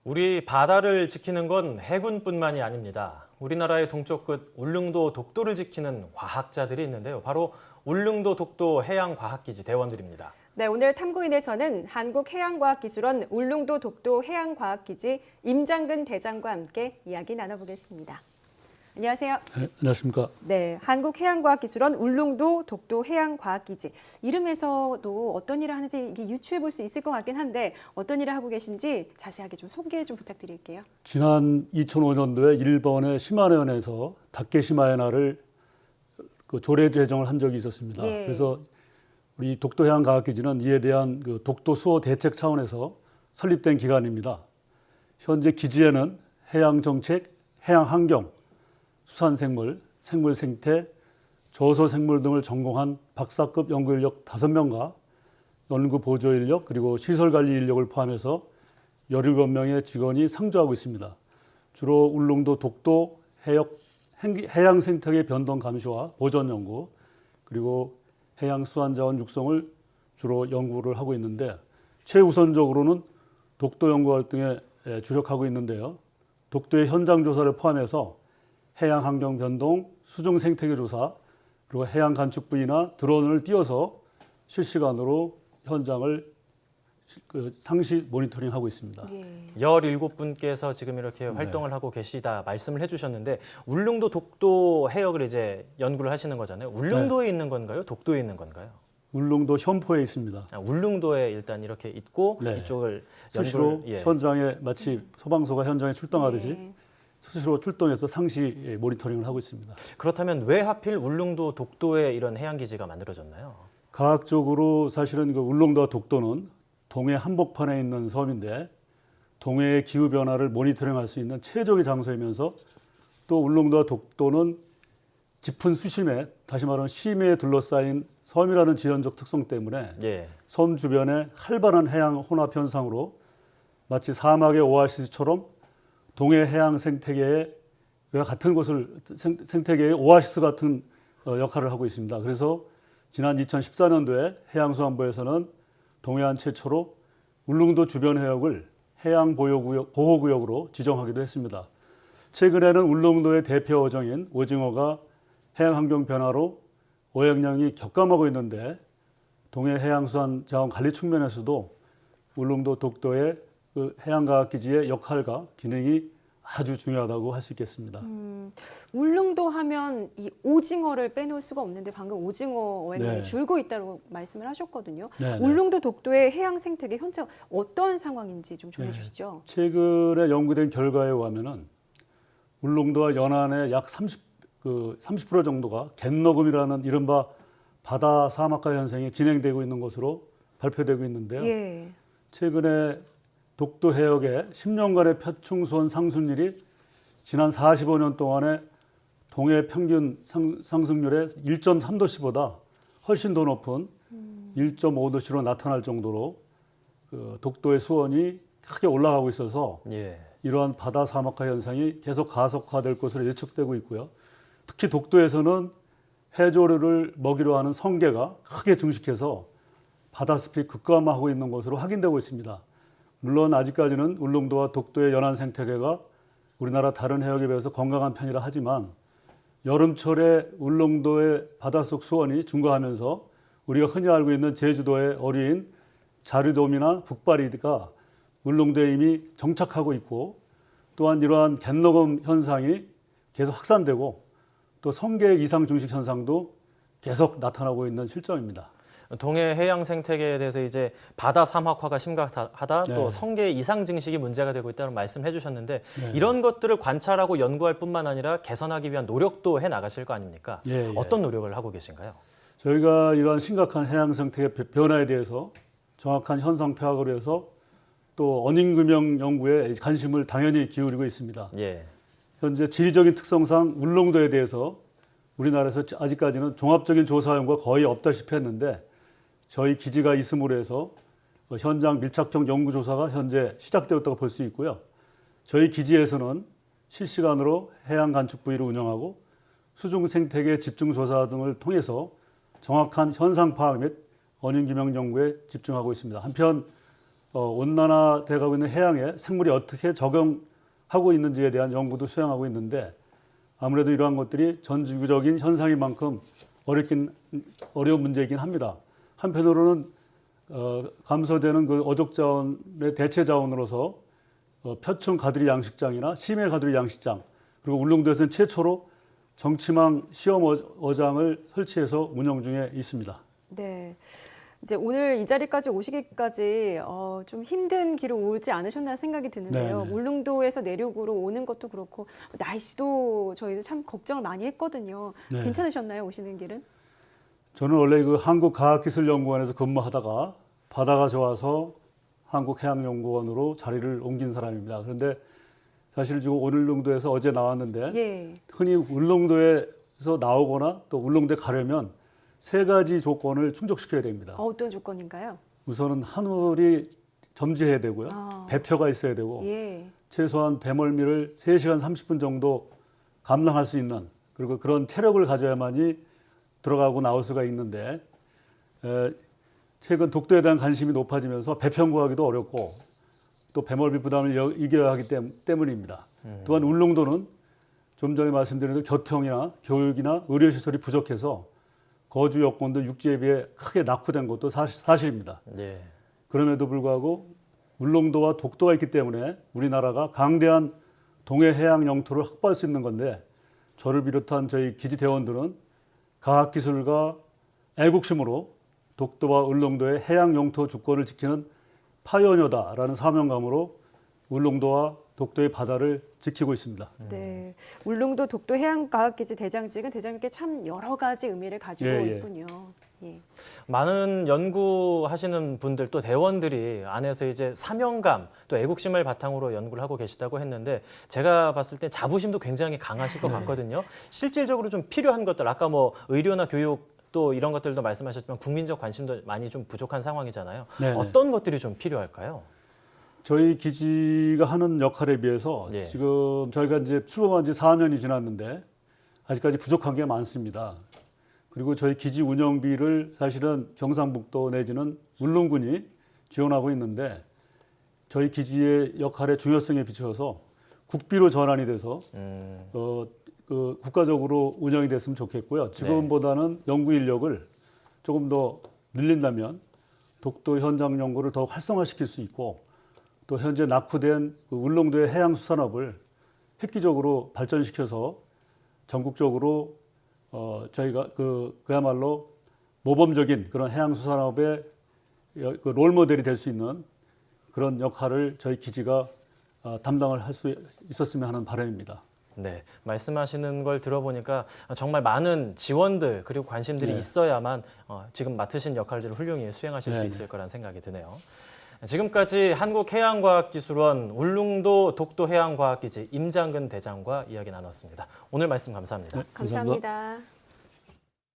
우리 바다를 지키는 건 해군뿐만이 아닙니다. 우리나라의 동쪽 끝 울릉도 독도를 지키는 과학자들이 있는데요. 바로 울릉도 독도 해양과학기지 대원들입니다. 네, 오늘 탐구인에서는 한국해양과학기술원 울릉도 독도 해양과학기지 임장근 대장과 함께 이야기 나눠보겠습니다. 안녕하세요. 네, 안녕하십니까. 네, 한국해양과학기술원 울릉도 독도 해양과학기지. 이름에서도 어떤 일을 하는지 이게 유추해 볼 수 있을 것 같긴 한데 어떤 일을 하고 계신지 자세하게 좀 소개 좀 부탁드릴게요. 지난 2005년도에 일본의 시마네현에서 다케시마에나를 조례 제정을 한 적이 있었습니다. 예. 그래서 우리 독도해양과학기지는 이에 대한 독도 수호 대책 차원에서 설립된 기관입니다. 현재 기지에는 해양정책, 해양환경, 수산생물, 생물생태, 저소생물 등을 전공한 박사급 연구인력 5명과 연구보조인력 그리고 시설관리 인력을 포함해서 17명의 직원이 상주하고 있습니다. 주로 울릉도 독도 해양생태계 변동 감시와 보전 연구 그리고 해양수산자원 육성을 주로 연구를 하고 있는데 최우선적으로는 독도 연구 활동에 주력하고 있는데요. 독도의 현장 조사를 포함해서 해양 환경 변동, 수중 생태계 조사, 그리고 해양 간축 부위나 드론을 띄워서 실시간으로 현장을 상시 모니터링하고 있습니다. 예. 17분께서 지금 이렇게 활동을 하고 계시다 말씀을 해주셨는데 울릉도 독도 해역을 이제 연구를 하시는 거잖아요. 울릉도에 있는 건가요? 독도에 있는 건가요? 울릉도 현포에 있습니다. 울릉도에 일단 이렇게 있고 네. 이쪽을 수시로 연구를 현장에 마치 소방서가 현장에 출동하듯이 네. 수시로 출동해서 상시 모니터링을 하고 있습니다. 그렇다면 왜 하필 울릉도 독도에 이런 해양기지가 만들어졌나요? 과학적으로 사실은 울릉도와 독도는 동해 한복판에 있는 섬인데 동해의 기후 변화를 모니터링할 수 있는 최적의 장소이면서 또 울릉도와 독도는 깊은 수심에 다시 말하면 심해에 둘러싸인 섬이라는 지연적 특성 때문에 예. 섬 주변에 활발한 해양 혼합 현상으로 마치 사막의 오아시스처럼 동해 해양 생태계와 같은 곳을 생태계의 오아시스 같은 역할을 하고 있습니다. 그래서 지난 2014년도에 해양수산부에서는 동해안 최초로 울릉도 주변 해역을 해양 보호구역으로 지정하기도 했습니다. 최근에는 울릉도의 대표 어종인 오징어가 해양 환경 변화로 어획량이 격감하고 있는데 동해 해양수산 자원 관리 측면에서도 울릉도 독도의 해양과학기지의 역할과 기능이 아주 중요하다고 할 수 있겠습니다. 울릉도 하면 이 오징어를 빼놓을 수가 없는데 방금 오징어 어획량이 네. 줄고 있다고 말씀을 하셨거든요. 네, 네. 울릉도 독도의 해양 생태계 현재 어떤 상황인지 좀 전해 주시죠. 최근에 연구된 결과에 의하면은 울릉도와 연안의 약 30% 정도가 갯너금이라는 이른바 바다 사막화 현상이 진행되고 있는 것으로 발표되고 있는데요. 예. 최근에 독도 해역의 10년간의 표충수온 상승률이 지난 45년 동안의 동해 평균 상승률의 1.3도씨보다 훨씬 더 높은 1.5도씨로 나타날 정도로 독도의 수온이 크게 올라가고 있어서 예. 이러한 바다 사막화 현상이 계속 가속화될 것으로 예측되고 있고요. 특히 독도에서는 해조류를 먹이로 하는 성게가 크게 증식해서 바다습이 극감화하고 있는 것으로 확인되고 있습니다. 물론 아직까지는 울릉도와 독도의 연안 생태계가 우리나라 다른 해역에 비해서 건강한 편이라 하지만 여름철에 울릉도의 바닷속 수온이 증가하면서 우리가 흔히 알고 있는 제주도의 어류인 자류돔이나 북바리가 울릉도에 이미 정착하고 있고 또한 이러한 갯너금 현상이 계속 확산되고 또 성게 이상 증식 현상도 계속 나타나고 있는 실정입니다. 동해 해양 생태계에 대해서 이제 바다 사막화가 심각하다, 네. 또 성게 이상 증식이 문제가 되고 있다는 말씀을 해주셨는데 네. 이런 것들을 관찰하고 연구할 뿐만 아니라 개선하기 위한 노력도 해 나가실 거 아닙니까? 예, 예. 어떤 노력을 하고 계신가요? 저희가 이러한 심각한 해양 생태계 변화에 대해서 정확한 현상 파악을 위해서 또 어닝금형 연구에 관심을 당연히 기울이고 있습니다. 예. 현재 지리적인 특성상 울릉도에 대해서 우리나라에서 아직까지는 종합적인 조사 연구가 거의 없다시피 했는데 저희 기지가 있음으로 해서 현장 밀착형 연구조사가 현재 시작되었다고 볼 수 있고요. 저희 기지에서는 실시간으로 해양 간축 부위를 운영하고 수중 생태계 집중조사 등을 통해서 정확한 현상 파악 및 원인 규명 연구에 집중하고 있습니다. 한편 온난화돼가고 있는 해양에 생물이 어떻게 적응하고 있는지에 대한 연구도 수행하고 있는데 아무래도 이러한 것들이 전 지구적인 현상인 만큼 어려운 문제이긴 합니다. 한편으로는 감소되는 그 어족 자원의 대체 자원으로서 표층 가두리 양식장이나 심해 가두리 양식장 그리고 울릉도에서는 최초로 정치망 시험 어장을 설치해서 운영 중에 있습니다. 네. 이제 오늘 이 자리까지 오시기까지 좀 힘든 길을 오지 않으셨나 생각이 드는데요. 네네. 울릉도에서 내륙으로 오는 것도 그렇고 날씨도 저희도 참 걱정을 많이 했거든요. 네. 괜찮으셨나요? 오시는 길은? 저는 원래 그 한국과학기술연구원에서 근무하다가 바다가 좋아서 한국해양연구원으로 자리를 옮긴 사람입니다. 그런데 사실 지금 울릉도에서 어제 나왔는데 예. 흔히 울릉도에서 나오거나 또 울릉도에 가려면 세 가지 조건을 충족시켜야 됩니다. 어떤 조건인가요? 우선은 하늘이 점지해야 되고요. 아. 배표가 있어야 되고 예. 최소한 배멀미를 3시간 30분 정도 감당할 수 있는 그리고 그런 체력을 가져야만이 들어가고 나올 수가 있는데 최근 독도에 대한 관심이 높아지면서 배평구하기도 어렵고 또 배멀미 부담을 이겨야 하기 때문입니다. 또한 울릉도는 좀 전에 말씀드린 교통이나 교육이나 의료시설이 부족해서 거주 여건도 육지에 비해 크게 낙후된 것도 사실입니다. 예. 그럼에도 불구하고 울릉도와 독도가 있기 때문에 우리나라가 강대한 동해 해양 영토를 확보할 수 있는 건데 저를 비롯한 저희 기지 대원들은 과학기술과 애국심으로 독도와 울릉도의 해양 영토 주권을 지키는 파이어니어다라는 사명감으로 울릉도와 독도의 바다를 지키고 있습니다. 네. 울릉도 독도 해양과학기지 대장직은 대장님께 참 여러 가지 의미를 가지고 예. 있군요. 예. 많은 연구하시는 분들 또 대원들이 안에서 이제 사명감 또 애국심을 바탕으로 연구를 하고 계시다고 했는데 제가 봤을 때 자부심도 굉장히 강하실 것 같거든요. 실질적으로 좀 필요한 것들 아까 뭐 의료나 교육 또 이런 것들도 말씀하셨지만 국민적 관심도 많이 좀 부족한 상황이잖아요. 네네. 어떤 것들이 좀 필요할까요? 저희 기지가 하는 역할에 비해서 예. 지금 저희가 이제 출범한 지 4년이 지났는데 아직까지 부족한 게 많습니다. 그리고 저희 기지 운영비를 사실은 경상북도 내지는 울릉군이 지원하고 있는데 저희 기지의 역할의 중요성에 비춰서 국비로 전환이 돼서 그 국가적으로 운영이 됐으면 좋겠고요. 지금보다는 연구 인력을 조금 더 늘린다면 독도 현장 연구를 더욱 활성화시킬 수 있고 또 현재 낙후된 그 울릉도의 해양수산업을 획기적으로 발전시켜서 전국적으로 저희가 그야말로 모범적인 그런 해양수산업의 그 롤모델이 될 수 있는 그런 역할을 저희 기지가 담당을 할 수 있었으면 하는 바람입니다. 네, 말씀하시는 걸 들어보니까 정말 많은 지원들 그리고 관심들이 네. 있어야만 지금 맡으신 역할들을 훌륭히 수행하실 수 네. 있을 거란 생각이 드네요. 지금까지 한국해양과학기술원 울릉도 독도해양과학기지 임장근 대장과 이야기 나눴습니다. 오늘 말씀 감사합니다. 네, 감사합니다.